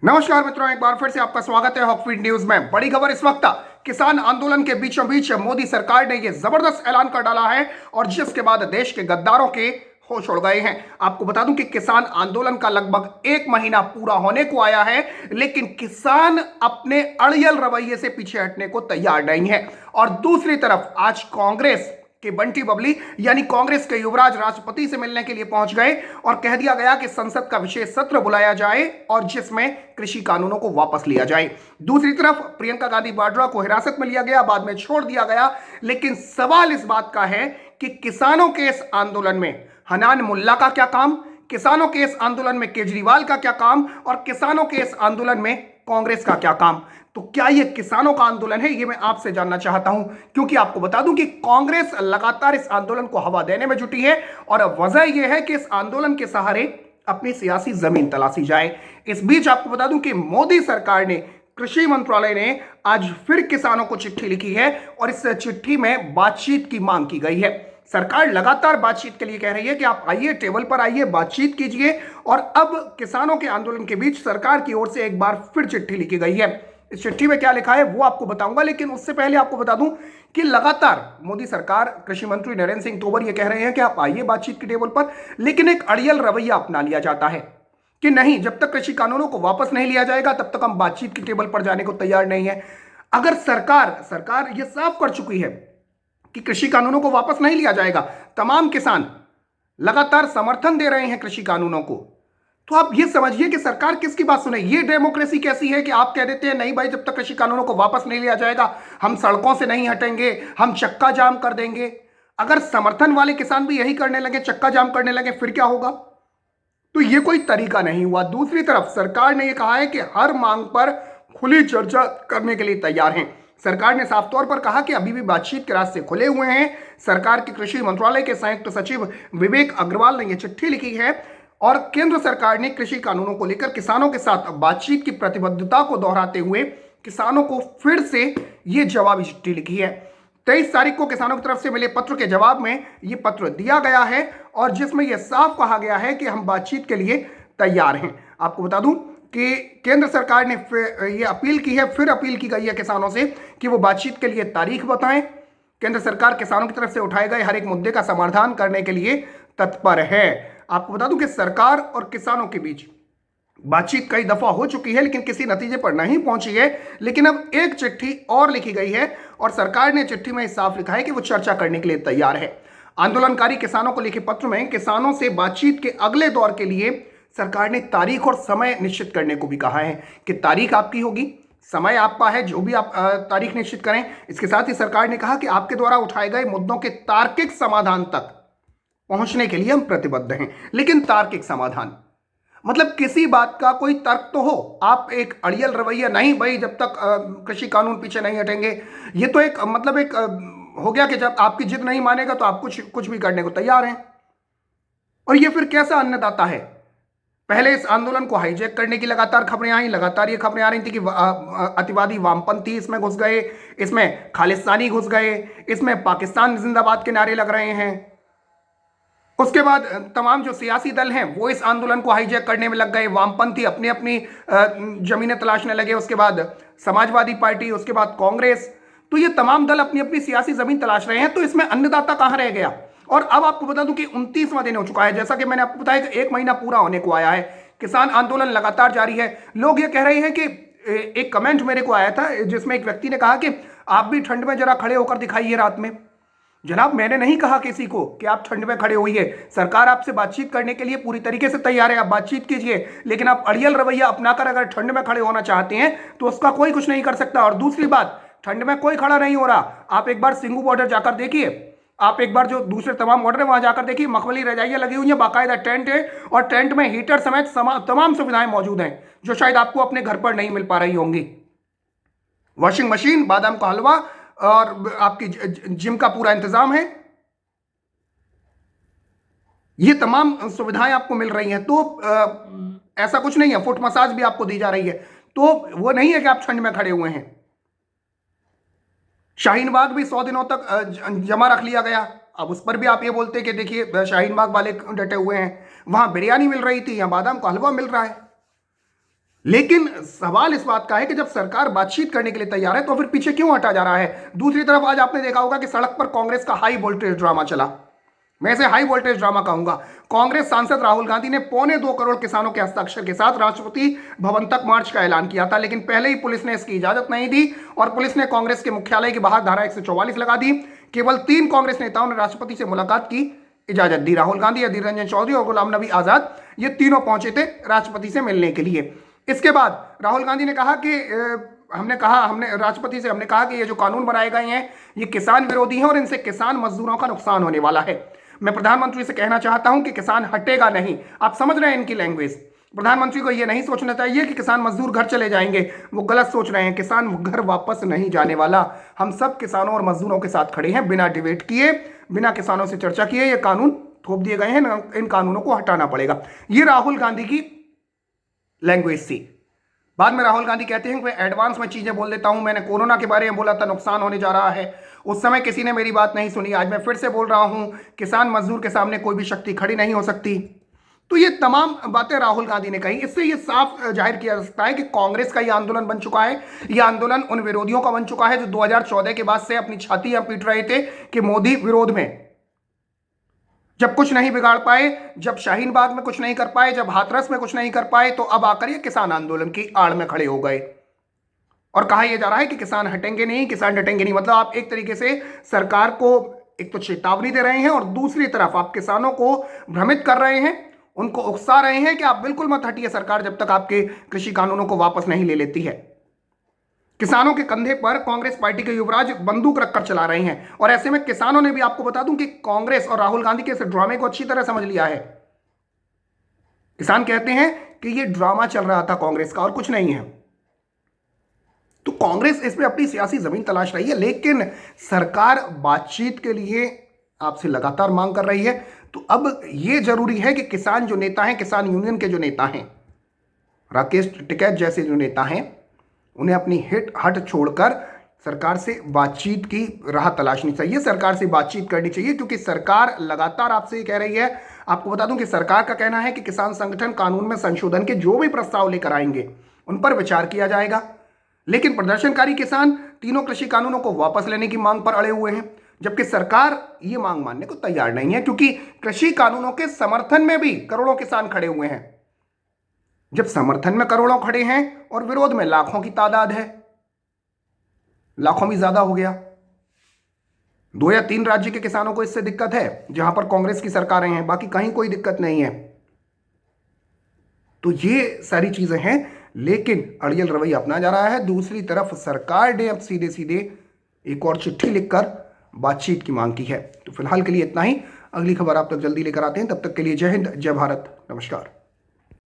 नमस्कार मित्रों, एक बार फिर से आपका स्वागत है हॉकफीड न्यूज में। बड़ी खबर इस वक्त किसान आंदोलन के बीचों बीच मोदी सरकार ने यह जबरदस्त ऐलान कर डाला है और जिसके बाद देश के गद्दारों के होश उड़ गए हैं। आपको बता दूं कि किसान आंदोलन का लगभग एक महीना पूरा होने को आया है, लेकिन किसान अपने अड़ियल रवैये से पीछे हटने को तैयार नहीं है। और दूसरी तरफ आज कांग्रेस कि बंटी बबली यानी कांग्रेस के युवराज राष्ट्रपति से मिलने के लिए पहुंच गए और कह दिया गया कि संसद का विशेष सत्र बुलाया जाए और जिसमें कृषि कानूनों को वापस लिया जाए। दूसरी तरफ प्रियंका गांधी वाड्रा को हिरासत में लिया गया, बाद में छोड़ दिया गया। लेकिन सवाल इस बात का है कि किसानों के इस आंदोलन में हनान मुल्ला का क्या काम, किसानों के इस आंदोलन में केजरीवाल का क्या काम और किसानों के इस आंदोलन में कांग्रेस का क्या काम। तो क्या यह किसानों का आंदोलन है, यह मैं आपसे जानना चाहता हूं, क्योंकि आपको बता दूं कि कांग्रेस लगातार इस आंदोलन को हवा देने में जुटी है और वजह यह है कि इस आंदोलन के सहारे अपनी सियासी जमीन तलाशी जाए। इस बीच आपको बता दूं कि मोदी सरकार ने, कृषि मंत्रालय ने आज फिर किसानों को चिट्ठी लिखी है और इस चिट्ठी में बातचीत की मांग की गई है। सरकार लगातार बातचीत के लिए कह रही है कि आप आइए, टेबल पर आइए, बातचीत कीजिए। और अब किसानों के आंदोलन के बीच सरकार की ओर से एक बार फिर चिट्ठी लिखी गई है। इस चिट्ठी में क्या लिखा है वो आपको बताऊंगा, लेकिन उससे पहले आपको बता दूं कि लगातार मोदी सरकार, कृषि मंत्री नरेंद्र सिंह तोमर ये कह रहे हैं कि आप आइए बातचीत की टेबल पर, लेकिन एक अड़ियल रवैया अपना लिया जाता है कि नहीं, जब तक कृषि कानूनों को वापस नहीं लिया जाएगा तब तक हम बातचीत की टेबल पर जाने को तैयार नहीं है। अगर सरकार ये साफ कर चुकी है कि कृषि कानूनों को वापस नहीं लिया जाएगा, तमाम किसान लगातार समर्थन दे रहे हैं कृषि कानूनों को, तो आप ये समझिए कि सरकार किसकी बात सुने। ये डेमोक्रेसी कैसी है कि आप कह देते हैं नहीं भाई, जब तक कृषि कानूनों को वापस नहीं लिया जाएगा हम सड़कों से नहीं हटेंगे, हम चक्का जाम कर देंगे। अगर समर्थन वाले किसान भी यही करने लगे, चक्का जाम करने लगे, फिर क्या होगा? तो ये कोई तरीका नहीं हुआ। दूसरी तरफ सरकार ने यह कहा है कि हर मांग पर खुली चर्चा करने के लिए तैयार हैं। सरकार ने साफ तौर पर कहा कि अभी भी बातचीत के रास्ते खुले हुए हैं। सरकार के कृषि मंत्रालय के संयुक्त सचिव विवेक अग्रवाल ने यह चिट्ठी लिखी है और केंद्र सरकार ने कृषि कानूनों को लेकर किसानों के साथ बातचीत की प्रतिबद्धता को दोहराते हुए किसानों को फिर से यह जवाबी चिट्ठी लिखी है। 23 तारीख को किसानों की तरफ से मिले पत्र के जवाब में यह पत्र दिया गया है और जिसमें यह साफ कहा गया है कि हम बातचीत के लिए तैयार हैं। आपको बता दूं कि केंद्र सरकार ने यह अपील की है, फिर अपील की गई है किसानों से कि वो बातचीत के लिए तारीख बताएं। केंद्र सरकार किसानों की तरफ से उठाए गए हर एक मुद्दे का समाधान करने के लिए तत्पर है। आपको बता दूं कि सरकार और किसानों के बीच बातचीत कई दफा हो चुकी है, लेकिन किसी नतीजे पर नहीं पहुंची है। लेकिन अब एक चिट्ठी और लिखी गई है और सरकार ने चिट्ठी में साफ लिखा है कि वो चर्चा करने के लिए तैयार है। आंदोलनकारी किसानों को लिखे पत्र में किसानों से बातचीत के अगले दौर के लिए सरकार ने तारीख और समय निश्चित करने को भी कहा है कि तारीख आपकी होगी, समय आपका है, जो भी आप तारीख निश्चित करें। इसके साथ ही सरकार ने कहा कि आपके द्वारा उठाए गए मुद्दों के तार्किक समाधान तक पहुंचने के लिए हम प्रतिबद्ध हैं। लेकिन तार्किक समाधान मतलब किसी बात का कोई तर्क तो हो। आप एक अड़ियल रवैया, नहीं भाई जब तक कृषि कानून पीछे नहीं हटेंगे, ये तो एक मतलब एक हो गया कि जब आपकी जिद नहीं मानेगा तो आप कुछ भी करने को तैयार हैं। और ये फिर कैसा अन्नदाता है? पहले इस आंदोलन को हाईजैक करने की लगातार खबरें आई, लगातार ये खबरें आ रही थी कि अतिवादी वामपंथी इसमें घुस गए, इसमें खालिस्तानी घुस गए, इसमें पाकिस्तान जिंदाबाद के नारे लग रहे हैं। उसके बाद तमाम जो सियासी दल हैं वो इस आंदोलन को हाईजैक करने में लग गए, वामपंथी अपनी अपनी जमीनें तलाशने लगे, उसके बाद समाजवादी पार्टी, उसके बाद कांग्रेस। तो ये तमाम दल अपनी अपनी सियासी जमीन तलाश रहे हैं। तो इसमें अन्नदाता कहां रह गया? और अब आपको बता दूं कि 29वां दिन हो चुका है। जैसा कि मैंने आपको बताया कि एक महीना पूरा होने को आया है, किसान आंदोलन लगातार जारी है। लोग ये कह रहे हैं कि एक कमेंट मेरे को आया था जिसमें एक व्यक्ति ने कहा कि आप भी ठंड में जरा खड़े होकर दिखाइए रात में। जनाब, मैंने नहीं कहा किसी को कि आप ठंड में खड़े होइए। सरकार आपसे बातचीत करने के लिए पूरी तरीके से तैयार है, आप बातचीत कीजिए। लेकिन आप अड़ियल रवैया अपनाकर अगर ठंड में खड़े होना चाहते हैं तो उसका कोई कुछ नहीं कर सकता। और दूसरी बात, ठंड में कोई खड़ा नहीं हो रहा। आप एक बार सिंगू बॉर्डर जाकर देखिए, आप एक बार जो दूसरे तमाम बॉर्डर है वहां जाकर देखिए, मखमली रजाइयां लगी हुई हैं, बाकायदा टेंट है और टेंट में हीटर समेत तमाम सुविधाएं मौजूद हैं जो शायद आपको अपने घर पर नहीं मिल पा रही होंगी। वॉशिंग मशीन, बादाम का हलवा और आपकी जिम का पूरा इंतजाम है। ये तमाम सुविधाएं आपको मिल रही हैं। तो ऐसा कुछ नहीं है, फुट मसाज भी आपको दी जा रही है। तो वो नहीं है कि आप ठंड में खड़े हुए हैं। शाहीन बाग भी 100 दिनों तक जमा रख लिया गया। अब उस पर भी आप ये बोलते कि देखिए शाहीन बाग वाले डटे हुए हैं। वहां बिरयानी मिल रही थी, यहां बादाम का हलवा मिल रहा है। लेकिन सवाल इस बात का है कि जब सरकार बातचीत करने के लिए तैयार है तो फिर पीछे क्यों हटा जा रहा है। दूसरी तरफ आज आपने देखा होगा कि सड़क पर कांग्रेस का हाई वोल्टेज ड्रामा चला। मैं इसे हाई वोल्टेज ड्रामा कहूंगा। कांग्रेस सांसद राहुल गांधी ने 2.25 करोड़ किसानों के हस्ताक्षर के साथ राष्ट्रपति भवन तक मार्च का ऐलान किया था, लेकिन पहले ही पुलिस ने इसकी इजाजत नहीं दी और पुलिस ने कांग्रेस के मुख्यालय के बाहर धारा 144 लगा दी। केवल 3 कांग्रेस नेताओं ने राष्ट्रपति से मुलाकात की इजाजत दी। राहुल गांधी, अधीर रंजन चौधरी और गुलाम नबी आजाद, ये तीनों पहुंचे थे राष्ट्रपति से मिलने के लिए। इसके बाद राहुल गांधी ने कहा कि हमने राष्ट्रपति से कहा कि ये जो कानून बनाए गए हैं ये किसान विरोधी हैं और इनसे किसान मजदूरों का नुकसान होने वाला है। मैं प्रधानमंत्री से कहना चाहता हूं कि किसान हटेगा नहीं। आप समझ रहे हैं इनकी लैंग्वेज। प्रधानमंत्री को यह नहीं सोचना चाहिए कि किसान मजदूर घर चले जाएंगे, वो गलत सोच रहे हैं। किसान घर वापस नहीं जाने वाला। हम सब किसानों और मजदूरों के साथ खड़े हैं, बिना डिबेट किए, बिना किसानों से चर्चा किए ये कानून थोप दिए गए हैं, इन कानूनों को हटाना पड़ेगा। ये राहुल गांधी की लैंग्वेज थी। बाद में राहुल गांधी कहते हैं कि मैं एडवांस में चीजें बोल देता हूं, मैंने कोरोना के बारे में बोला था, नुकसान होने जा रहा है, उस समय किसी ने मेरी बात नहीं सुनी। आज मैं फिर से बोल रहा हूं, किसान मजदूर के सामने कोई भी शक्ति खड़ी नहीं हो सकती। तो ये तमाम बातें राहुल गांधी ने कही। इससे ये साफ जाहिर किया जा सकता है कि कांग्रेस का यह आंदोलन बन चुका है। यह आंदोलन उन विरोधियों का बन चुका है जो 2014 के बाद से अपनी छाती पीट रहे थे कि मोदी विरोध में, जब कुछ नहीं बिगाड़ पाए, जब शाहीन बाग में कुछ नहीं कर पाए, जब हाथरस में कुछ नहीं कर पाए, तो अब आकर ये किसान आंदोलन की आड़ में खड़े हो गए। और कहा यह जा रहा है कि किसान हटेंगे नहीं, किसान हटेंगे नहीं। मतलब आप एक तरीके से सरकार को एक तो चेतावनी दे रहे हैं और दूसरी तरफ आप किसानों को भ्रमित कर रहे हैं, उनको उकसा रहे हैं कि आप बिल्कुल मत हटिए सरकार जब तक आपके कृषि कानूनों को वापस नहीं ले लेती है। किसानों के कंधे पर कांग्रेस पार्टी के युवराज बंदूक रखकर चला रहे हैं और ऐसे में किसानों ने भी, आपको बता दूं कि कांग्रेस और राहुल गांधी के इस ड्रामे को अच्छी तरह समझ लिया है। किसान कहते हैं कि ये ड्रामा चल रहा था कांग्रेस का और कुछ नहीं है। तो कांग्रेस इसमें अपनी सियासी जमीन तलाश रही है, लेकिन सरकार बातचीत के लिए आपसे लगातार मांग कर रही है। तो अब यह जरूरी है कि किसान जो नेता हैं, किसान यूनियन के जो नेता हैं, राकेश टिकैत जैसे जो नेता हैं, उन्हें अपनी हट छोड़कर सरकार से बातचीत की राह तलाशनी चाहिए, सरकार से बातचीत करनी चाहिए, क्योंकि सरकार लगातार आपसे ये कह रही है। आपको बता दूं कि सरकार का कहना है कि किसान संगठन कानून में संशोधन के जो भी प्रस्ताव लेकर आएंगे उन पर विचार किया जाएगा, लेकिन प्रदर्शनकारी किसान तीनों कृषि कानूनों को वापस लेने की मांग पर अड़े हुए हैं, जबकि सरकार ये मांग मानने को तैयार नहीं है, क्योंकि कृषि कानूनों के समर्थन में भी करोड़ों किसान खड़े हुए हैं। जब समर्थन में करोड़ों खड़े हैं और विरोध में लाखों की तादाद है, लाखों भी ज्यादा हो गया। 2 या 3 राज्य के किसानों को इससे दिक्कत है जहां पर कांग्रेस की सरकारें हैं, बाकी कहीं कोई दिक्कत नहीं है। तो ये सारी चीजें हैं, लेकिन अड़ियल रवैया अपना जा रहा है। दूसरी तरफ सरकार ने अब सीधे सीधे एक और चिट्ठी लिखकर बातचीत की मांग की है। तो फिलहाल के लिए इतना ही। अगली खबर आप तक जल्दी लेकर आते हैं, तब तक के लिए जय हिंद, जय भारत, नमस्कार।